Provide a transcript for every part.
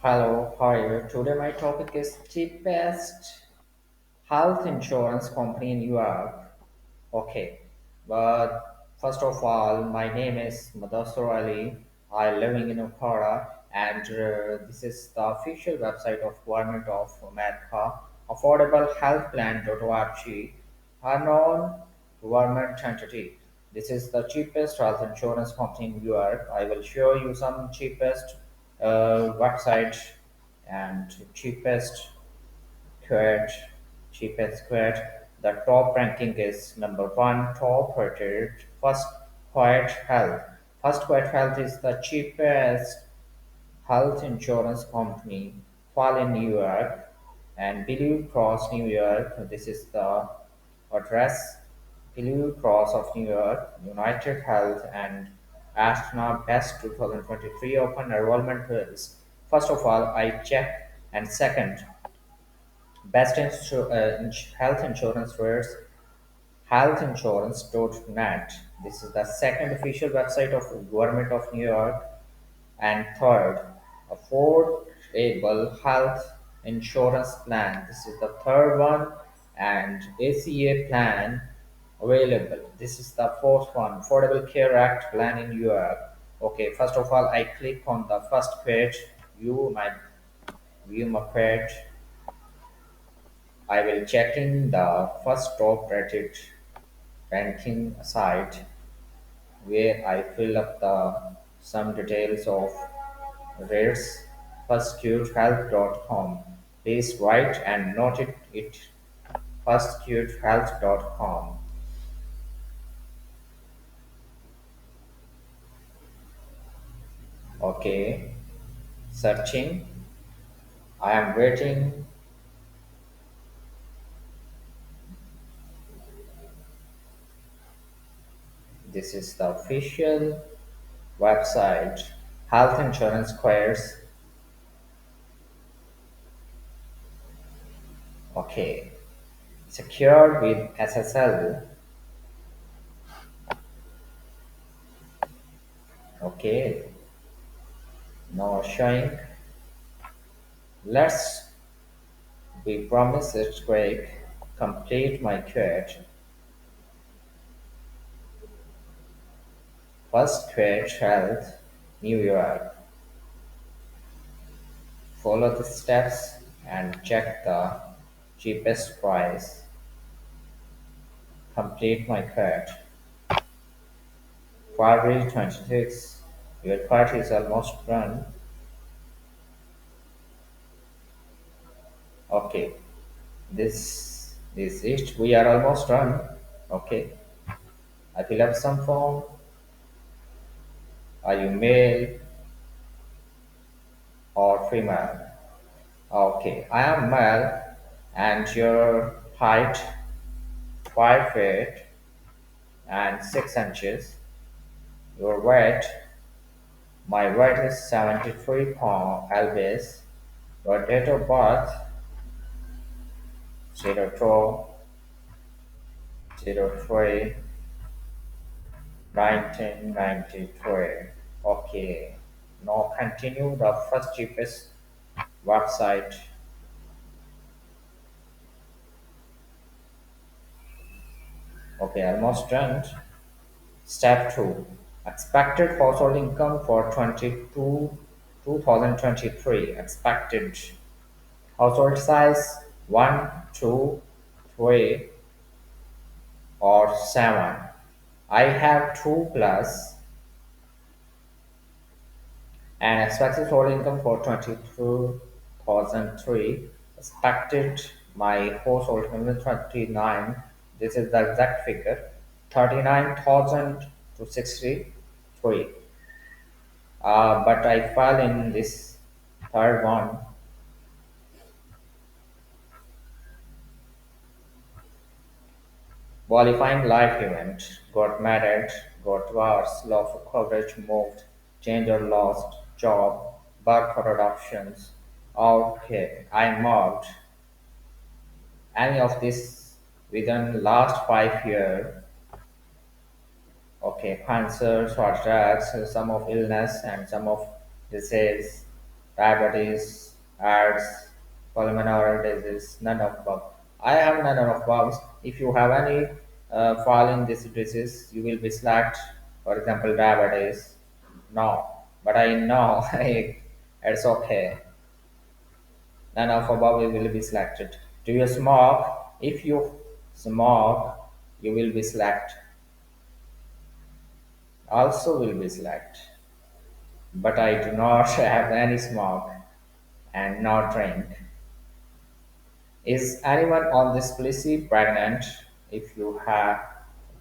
Hello, how are you? Today my topic is cheapest health insurance company in Europe. Okay, but first of all, my name is Mudassar Ali. I living in Ankara, and this is the official website of Government of America. Affordable Health Plan.org, a non-government entity. This is the cheapest health insurance company in Europe. I will show you some cheapest website and cheapest Quote, cheapest quote, the top ranking is number one, top rated, First Quiet Health. First Quiet Health is the cheapest health insurance company, fall in New York, and Blue Cross New York. This is the address, Blue Cross of New York, United Health, and Astronaut Best 2023 open enrollment bills. First of all, I check, and second, health insurance rates healthinsurance.net. This is the second official website of Government of New York. And third, affordable health insurance plan. This is the third one. And ACA plan available. This is the fourth one, Affordable Care Act plan in New York. Okay, first of all, I click on the first page, view my page. I will check in the first top rated ranking site where I fill up the some details of rates firstcurehealth.com. Please write and note it firstcurehealth.com. Okay, searching. I am waiting. This is the official website. Health insurance queries. Okay, secured with SSL. Okay, no showing. Let's be promise it's quick. Complete my quote. First quote health, New York. Follow the steps and check the cheapest price. Complete my quote. February 26. Your quote is almost done. Okay. This is it. We are almost done. Okay. I fill up some form. Are you male or female? Okay, I am male, and your height 5 feet and 6 inches. Your weight, my weight is 73 pound lbs. Your date of birth 02/03/1993. Okay, now continue the first cheapest website. Okay, almost done. Step 2. Expected household income for 2023. Expected household size 1, 2, 3, or 7. I have 2 plus and expected household income for 22,003. Expected my household income is 29. This is the exact figure 39,000 to 63. But I fell in this third one. Qualifying life event. Got married, got divorced, loss of coverage, moved, change or lost, job, birth or adoptions. Okay, I moved. Any of this within last 5 years. Okay, cancer, heart attacks, some of illness and some of disease. diabetes, AIDS, pulmonary disease, none of above. I have none of above. If you have any fall in this disease, you will be selected. For example, diabetes. No, but I know it's okay. None of above will be selected. Do you smoke? If you smoke, you will be selected. Also will be selected. But I do not have any smoke and not drink. Is anyone on this policy pregnant? If you have,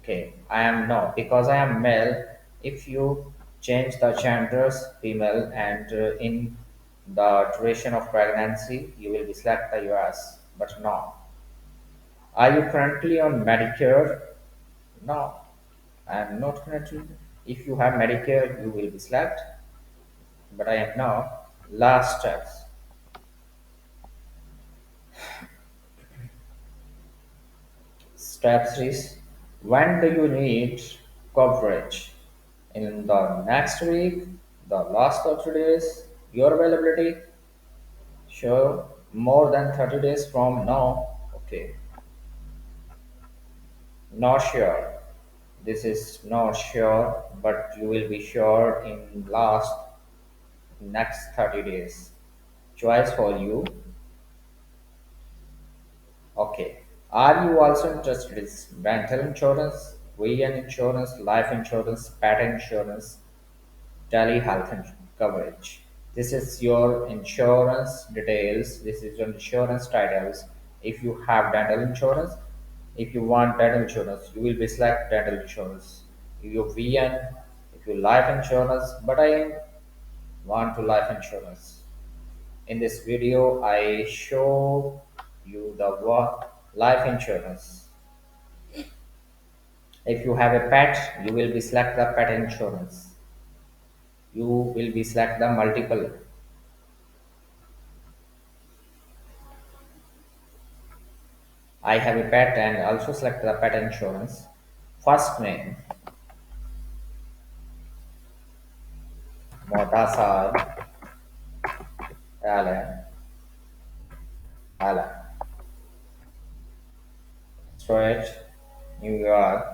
okay, I am no, because I am male. If you change the genders, female, and in the duration of pregnancy, you will be select the US. But no. Are you currently on Medicare? No, I am not currently. If you have Medicare, you will be select. But I am not. Last steps. Step 3. When do you need coverage? In the next week, the last 30 days, your availability, sure, more than 30 days from now, okay, not sure. This is not sure, but you will be sure in last next 30 days. Choice for you, okay. Are you also interested in rental insurance, vehicle insurance, life insurance, pet insurance, telehealth coverage? This is your insurance details. This is your insurance titles. If you have dental insurance, if you want dental insurance, you will be select dental insurance. If you VN, if you life insurance, but I want to life insurance. In this video, I show you the life insurance. If you have a pet, you will be select the pet insurance. You will be select the multiple. I have a pet and also select the pet insurance. First name, Motasar Alan, Alan. Street, New York,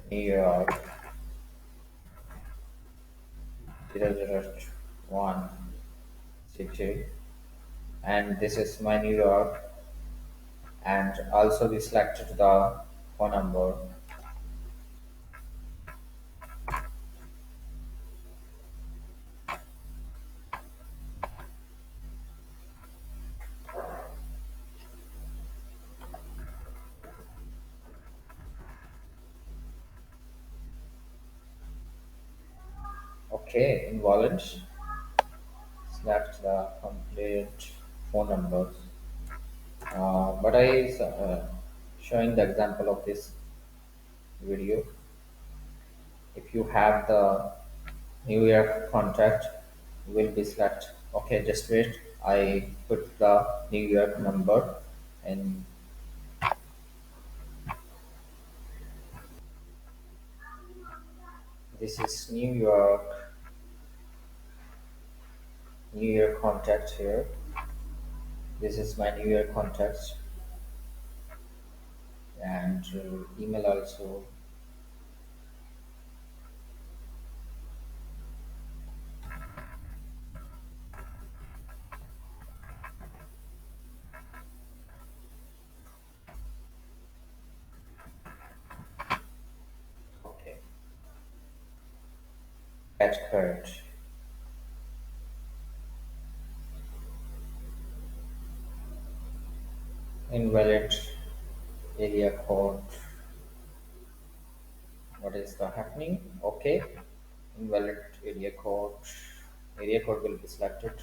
New York, 001 city. And this is my New York. And also we selected the phone number. Okay, invalid. Select the complete phone numbers. But I showing the example of this video. If you have the New York contact, will be select. Okay, just wait. I put the New York number and this is New York contact here. This is my New York contact and email also. Okay, get card, invalid area code. What is the happening? Okay, invalid area code. Area code will be selected.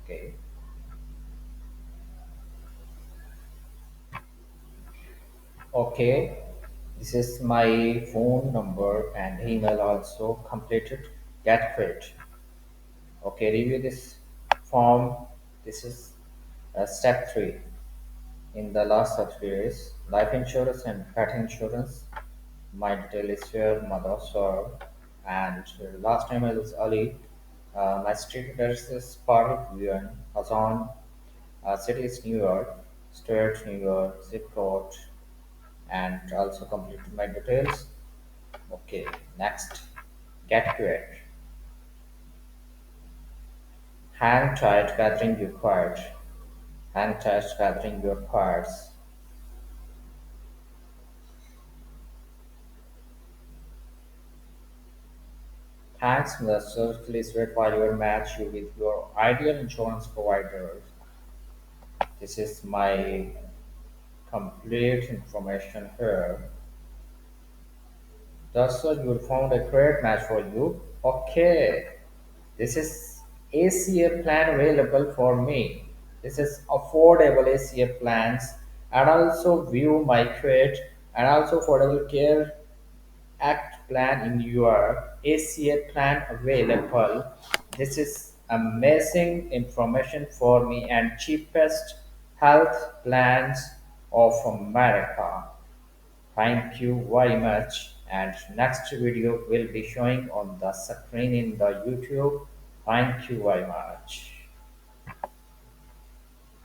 Okay. Okay, this is my phone number and email also completed. Get quit. Okay, review this form. This is step 3 in the last 30 days. Life insurance and pet insurance. My detail is here, Madhusar, and last name is Ali. My street address is Park Hassan, city is New York, state New York, zip code, and also complete my details. Okay, next, get to it. Hang tight, gathering your cards. Hang tight, gathering your cards. Thanks, Minister. Please wait while you match you with your ideal insurance provider. This is my complete information here. Thus, sir, you found a great match for you. Okay, this is ACA plan available for me. This is affordable ACA plans and also view my credit and also affordable care Act Plan in your ACA plan available. This is amazing information for me and cheapest health plans of America. Thank you very much. And next video will be showing on the screen in the YouTube. Thank you very much.